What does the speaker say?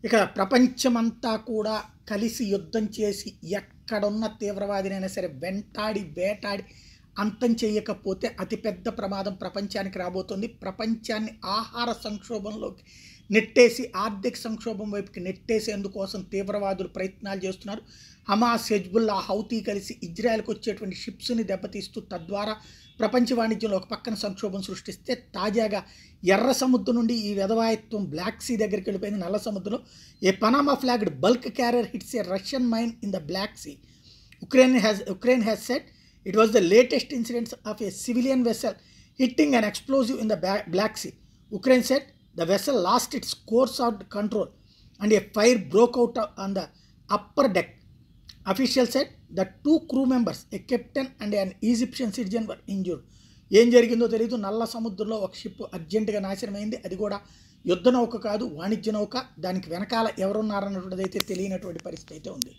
ఇక ప్రపంచమంతా కూడా కలిసి యుద్ధం చేసి ఎక్కడున్న తీవ్రవాదినైనా సరే వెంటాడి వేటాడి అంతం చేయకపోతే అతిపెద్ద ప్రమాదం ప్రపంచానికి రాబోతుంది. ప్రపంచాన్ని ఆహార సంక్షోభంలోకి నెట్టేసి ఆర్థిక సంక్షోభం వైపుకి నెట్టేసేందుకోసం తీవ్రవాదులు ప్రయత్నాలు చేస్తున్నారు. హమాస్, హెజ్బుల్లా, హౌతీ కలిసి ఇజ్రాయెల్కి వచ్చేటువంటి షిప్స్ని దెబ్బతీస్తూ తద్వారా ప్రపంచ వాణిజ్యంలో ఒక పక్కన సంక్షోభం సృష్టిస్తే, తాజాగా ఎర్ర సముద్రం నుండి ఈ వెధవాయత్వం బ్లాక్ సీ దగ్గరికి వెళ్ళిపోయింది. నల్ల సముద్రంలో a Panama flagged bulk carrier hits a Russian mine in the Black Sea. Ukraine has said it was the latest incident of a civilian vessel hitting an explosive in the Black Sea. Ukraine said the vessel lost its course out control and a fire broke out on the upper deck. Officials said the two crew members, a captain and an Egyptian citizen, were injured. ఏం జరిగిందో తెలియదు. నల్ల సముద్రంలో ఒక ship అర్జెంటుగా నాశనమైంది. అది కూడా యుద్ధ నౌక కాదు, వాణిజ్య నౌక. దానికి వెనకాల ఎవరున్నారన్నటువంటిది అయితే తెలియనటువంటి పరిస్థితి అయితే ఉంది.